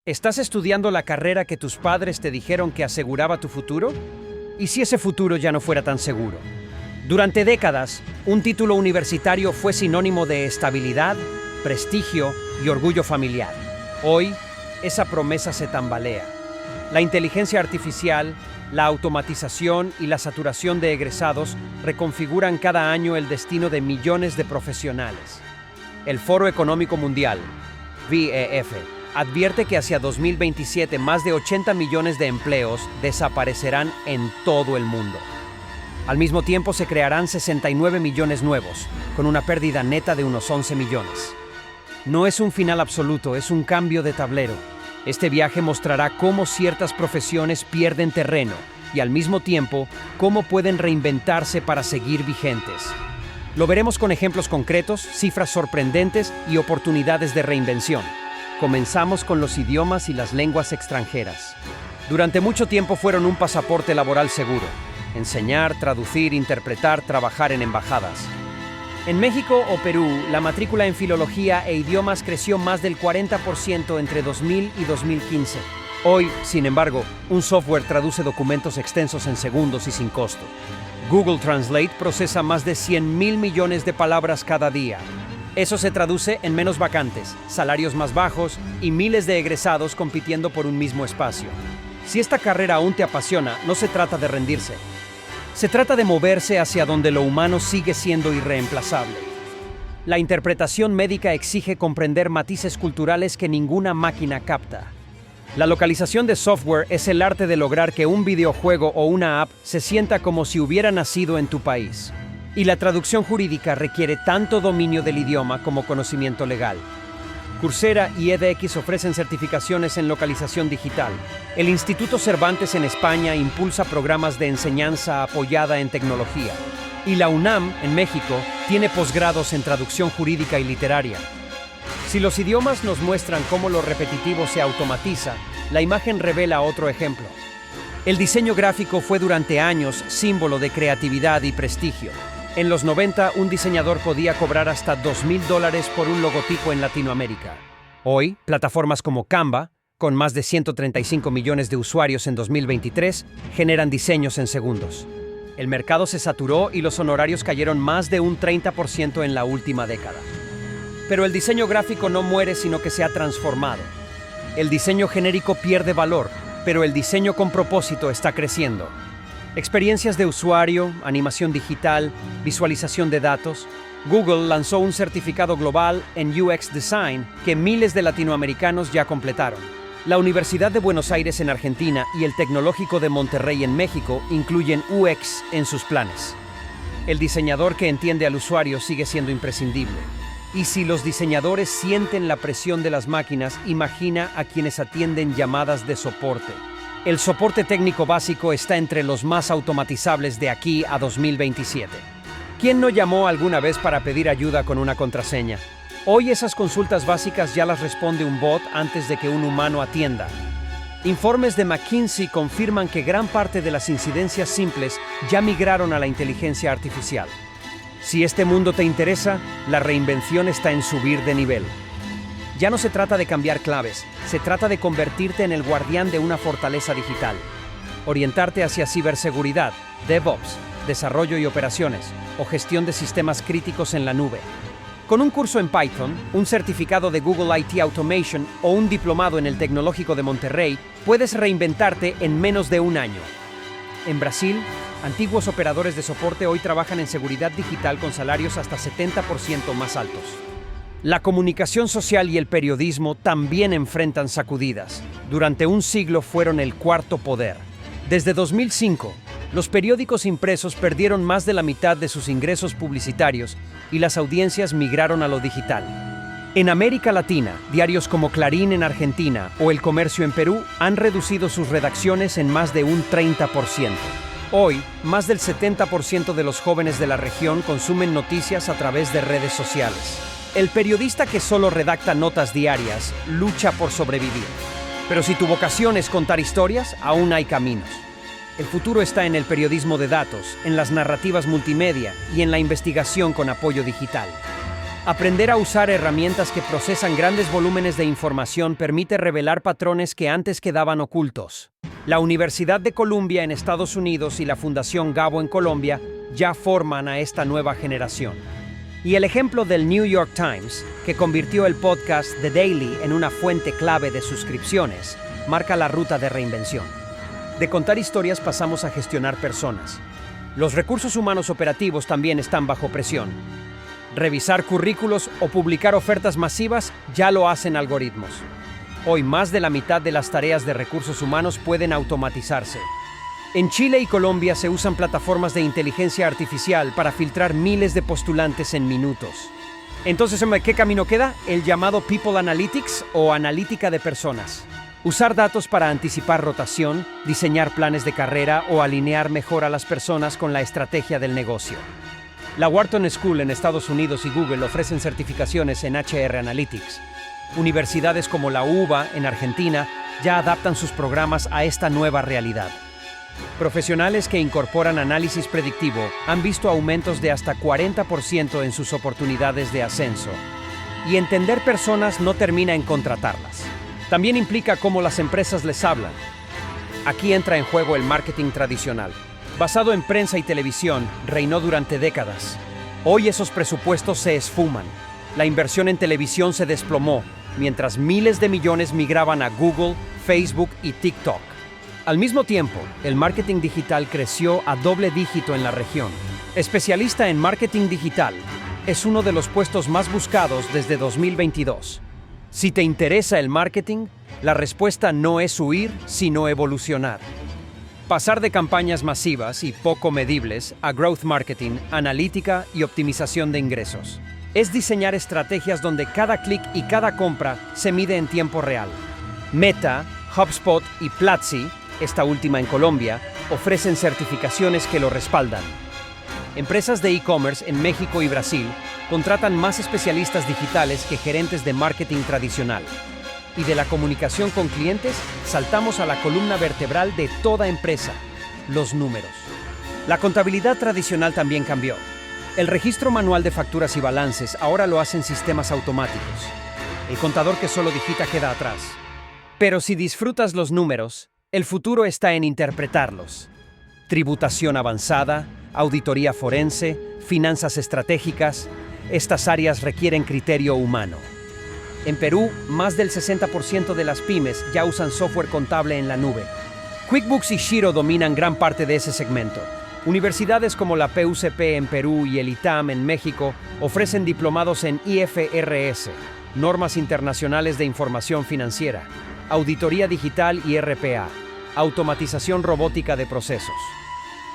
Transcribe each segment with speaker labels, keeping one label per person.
Speaker 1: ¿Estás estudiando la carrera que tus padres te dijeron que aseguraba tu futuro? ¿Y si ese futuro ya no fuera tan seguro? Durante décadas, un título universitario fue sinónimo de estabilidad, prestigio y orgullo familiar. Hoy, esa promesa se tambalea. La inteligencia artificial, la automatización y la saturación de egresados reconfiguran cada año el destino de millones de profesionales. El Foro Económico Mundial, VEF, advierte que hacia 2027 más de 80 millones de empleos desaparecerán en todo el mundo. Al mismo tiempo se crearán 69 millones nuevos, con una pérdida neta de unos 11 millones. No es un final absoluto, es un cambio de tablero. Este viaje mostrará cómo ciertas profesiones pierden terreno y al mismo tiempo cómo pueden reinventarse para seguir vigentes. Lo veremos con ejemplos concretos, cifras sorprendentes y oportunidades de reinvención. Comenzamos con los idiomas y las lenguas extranjeras. Durante mucho tiempo fueron un pasaporte laboral seguro. Enseñar, traducir, interpretar, trabajar en embajadas. En México o Perú, la matrícula en filología e idiomas creció más del 40% entre 2000 y 2015. Hoy, sin embargo, un software traduce documentos extensos en segundos y sin costo. Google Translate procesa más de 100.000 millones de palabras cada día. Eso se traduce en menos vacantes, salarios más bajos y miles de egresados compitiendo por un mismo espacio. Si esta carrera aún te apasiona, no se trata de rendirse. Se trata de moverse hacia donde lo humano sigue siendo irreemplazable. La interpretación médica exige comprender matices culturales que ninguna máquina capta. La localización de software es el arte de lograr que un videojuego o una app se sienta como si hubiera nacido en tu país. Y la traducción jurídica requiere tanto dominio del idioma como conocimiento legal. Coursera y edX ofrecen certificaciones en localización digital. El Instituto Cervantes en España impulsa programas de enseñanza apoyada en tecnología. Y la UNAM, en México, tiene posgrados en traducción jurídica y literaria. Si los idiomas nos muestran cómo lo repetitivo se automatiza, la imagen revela otro ejemplo. El diseño gráfico fue durante años símbolo de creatividad y prestigio. En los 90, un diseñador podía cobrar hasta $2,000 por un logotipo en Latinoamérica. Hoy, plataformas como Canva, con más de 135 millones de usuarios en 2023, generan diseños en segundos. El mercado se saturó y los honorarios cayeron más de un 30% en la última década. Pero el diseño gráfico no muere, sino que se ha transformado. El diseño genérico pierde valor, pero el diseño con propósito está creciendo. Experiencias de usuario, animación digital, visualización de datos. Google lanzó un certificado global en UX Design que miles de latinoamericanos ya completaron. La Universidad de Buenos Aires en Argentina y el Tecnológico de Monterrey en México incluyen UX en sus planes. El diseñador que entiende al usuario sigue siendo imprescindible. Y si los diseñadores sienten la presión de las máquinas, imagina a quienes atienden llamadas de soporte. El soporte técnico básico está entre los más automatizables de aquí a 2027. ¿Quién no llamó alguna vez para pedir ayuda con una contraseña? Hoy esas consultas básicas ya las responde un bot antes de que un humano atienda. Informes de McKinsey confirman que gran parte de las incidencias simples ya migraron a la inteligencia artificial. Si este mundo te interesa, la reinvención está en subir de nivel. Ya no se trata de cambiar claves, se trata de convertirte en el guardián de una fortaleza digital. Orientarte hacia ciberseguridad, DevOps, desarrollo y operaciones, o gestión de sistemas críticos en la nube. Con un curso en Python, un certificado de Google IT Automation o un diplomado en el Tecnológico de Monterrey, puedes reinventarte en menos de un año. En Brasil, antiguos operadores de soporte hoy trabajan en seguridad digital con salarios hasta 70% más altos. La comunicación social y el periodismo también enfrentan sacudidas. Durante un siglo fueron el cuarto poder. Desde 2005, los periódicos impresos perdieron más de la mitad de sus ingresos publicitarios y las audiencias migraron a lo digital. En América Latina, diarios como Clarín en Argentina o El Comercio en Perú han reducido sus redacciones en más de un 30%. Hoy, más del 70% de los jóvenes de la región consumen noticias a través de redes sociales. El periodista que solo redacta notas diarias lucha por sobrevivir. Pero si tu vocación es contar historias, aún hay caminos. El futuro está en el periodismo de datos, en las narrativas multimedia y en la investigación con apoyo digital. Aprender a usar herramientas que procesan grandes volúmenes de información permite revelar patrones que antes quedaban ocultos. La Universidad de Columbia en Estados Unidos y la Fundación Gabo en Colombia ya forman a esta nueva generación. Y el ejemplo del New York Times, que convirtió el podcast The Daily en una fuente clave de suscripciones, marca la ruta de reinvención. De contar historias pasamos a gestionar personas. Los recursos humanos operativos también están bajo presión. Revisar currículos o publicar ofertas masivas ya lo hacen algoritmos. Hoy más de la mitad de las tareas de recursos humanos pueden automatizarse. En Chile y Colombia se usan plataformas de inteligencia artificial para filtrar miles de postulantes en minutos. Entonces, ¿qué camino queda? El llamado People Analytics o analítica de personas. Usar datos para anticipar rotación, diseñar planes de carrera o alinear mejor a las personas con la estrategia del negocio. La Wharton School en Estados Unidos y Google ofrecen certificaciones en HR Analytics. Universidades como la UBA en Argentina ya adaptan sus programas a esta nueva realidad. Profesionales que incorporan análisis predictivo han visto aumentos de hasta 40% en sus oportunidades de ascenso. Y entender personas no termina en contratarlas. También implica cómo las empresas les hablan. Aquí entra en juego el marketing tradicional. Basado en prensa y televisión, reinó durante décadas. Hoy esos presupuestos se esfuman. La inversión en televisión se desplomó, mientras miles de millones migraban a Google, Facebook y TikTok. Al mismo tiempo, el marketing digital creció a doble dígito en la región. Especialista en marketing digital es uno de los puestos más buscados desde 2022. Si te interesa el marketing, la respuesta no es huir, sino evolucionar. Pasar de campañas masivas y poco medibles a growth marketing, analítica y optimización de ingresos. Es diseñar estrategias donde cada clic y cada compra se mide en tiempo real. Meta, HubSpot y Platzi, esta última en Colombia, ofrecen certificaciones que lo respaldan. Empresas de e-commerce en México y Brasil contratan más especialistas digitales que gerentes de marketing tradicional. Y de la comunicación con clientes, saltamos a la columna vertebral de toda empresa, los números. La contabilidad tradicional también cambió. El registro manual de facturas y balances ahora lo hacen sistemas automáticos. El contador que solo digita queda atrás. Pero si disfrutas los números, el futuro está en interpretarlos. Tributación avanzada, auditoría forense, finanzas estratégicas, estas áreas requieren criterio humano. En Perú, más del 60% de las pymes ya usan software contable en la nube. QuickBooks y Xero dominan gran parte de ese segmento. Universidades como la PUCP en Perú y el ITAM en México ofrecen diplomados en IFRS, normas internacionales de información financiera, auditoría digital y RPA, automatización robótica de procesos.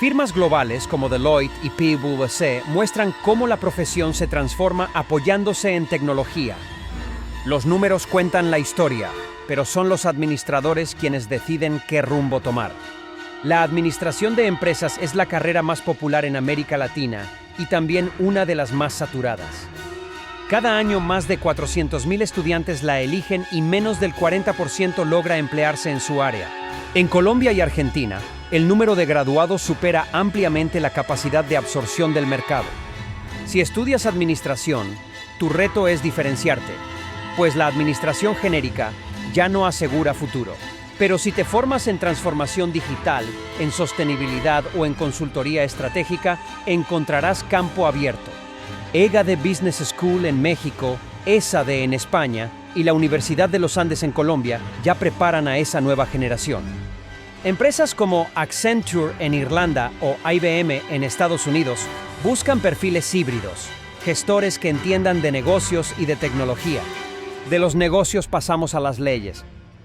Speaker 1: Firmas globales como Deloitte y PwC muestran cómo la profesión se transforma apoyándose en tecnología. Los números cuentan la historia, pero son los administradores quienes deciden qué rumbo tomar. La administración de empresas es la carrera más popular en América Latina y también una de las más saturadas. Cada año más de 400,000 estudiantes la eligen y menos del 40% logra emplearse en su área. En Colombia y Argentina, el número de graduados supera ampliamente la capacidad de absorción del mercado. Si estudias administración, tu reto es diferenciarte, pues la administración genérica ya no asegura futuro. Pero si te formas en transformación digital, en sostenibilidad o en consultoría estratégica, encontrarás campo abierto. EGADE Business School en México, ESADE en España y la Universidad de los Andes en Colombia ya preparan a esa nueva generación. Empresas como Accenture en Irlanda o IBM en Estados Unidos buscan perfiles híbridos, gestores que entiendan de negocios y de tecnología. De los negocios pasamos a las leyes.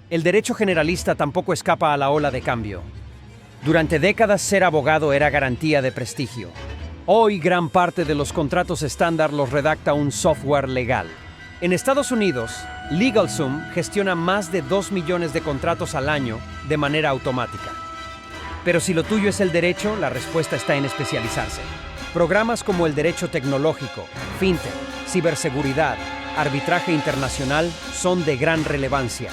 Speaker 1: El derecho generalista tampoco escapa a la ola de cambio. Durante décadas ser abogado era garantía de prestigio. Hoy gran parte de los contratos estándar los redacta un software legal. En Estados Unidos, LegalZoom gestiona más de 2 millones de contratos al año de manera automática. Pero si lo tuyo es el derecho, la respuesta está en especializarse. Programas como el derecho tecnológico, fintech, ciberseguridad, arbitraje internacional son de gran relevancia.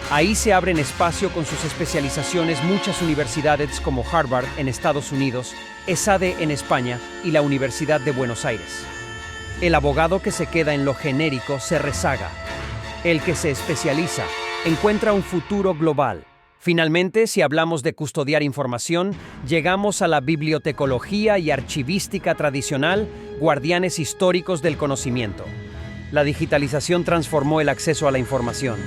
Speaker 1: Ahí se abren espacio con sus especializaciones muchas universidades como Harvard en Estados Unidos, ESADE en España y la Universidad de Buenos Aires. El abogado que se queda en lo genérico se rezaga. El que se especializa encuentra un futuro global. Finalmente, si hablamos de custodiar información, llegamos a la bibliotecología y archivística tradicional, guardianes históricos del conocimiento. La digitalización transformó el acceso a la información.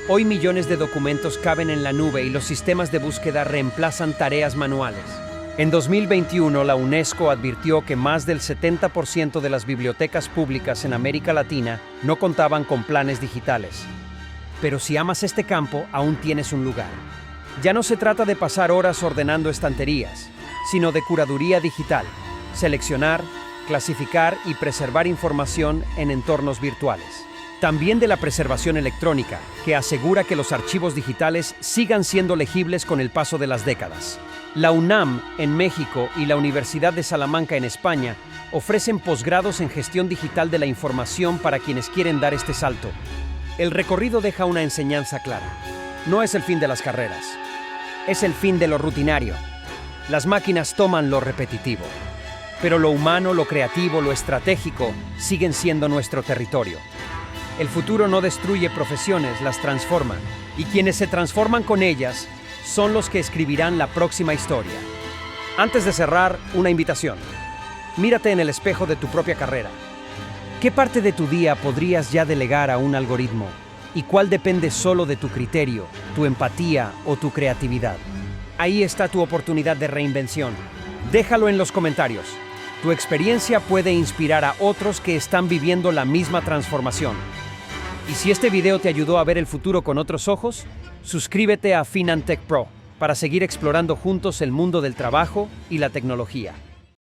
Speaker 1: Hoy millones de documentos caben en la nube y los sistemas de búsqueda reemplazan tareas manuales. En 2021, la UNESCO advirtió que más del 70% de las bibliotecas públicas en América Latina no contaban con planes digitales. Pero si amas este campo, aún tienes un lugar. Ya no se trata de pasar horas ordenando estanterías, sino de curaduría digital, seleccionar, clasificar y preservar información en entornos virtuales. También de la preservación electrónica, que asegura que los archivos digitales sigan siendo legibles con el paso de las décadas. La UNAM en México y la Universidad de Salamanca en España ofrecen posgrados en gestión digital de la información para quienes quieren dar este salto. El recorrido deja una enseñanza clara. No es el fin de las carreras, es el fin de lo rutinario. Las máquinas toman lo repetitivo, pero lo humano, lo creativo, lo estratégico siguen siendo nuestro territorio. El futuro no destruye profesiones, las transforma, y quienes se transforman con ellas son los que escribirán la próxima historia. Antes de cerrar, una invitación. Mírate en el espejo de tu propia carrera. ¿Qué parte de tu día podrías ya delegar a un algoritmo? ¿Y cuál depende solo de tu criterio, tu empatía o tu creatividad? Ahí está tu oportunidad de reinvención. Déjalo en los comentarios. Tu experiencia puede inspirar a otros que están viviendo la misma transformación. Y si este video te ayudó a ver el futuro con otros ojos, suscríbete a Finantech Pro para seguir explorando juntos el mundo del trabajo y la tecnología.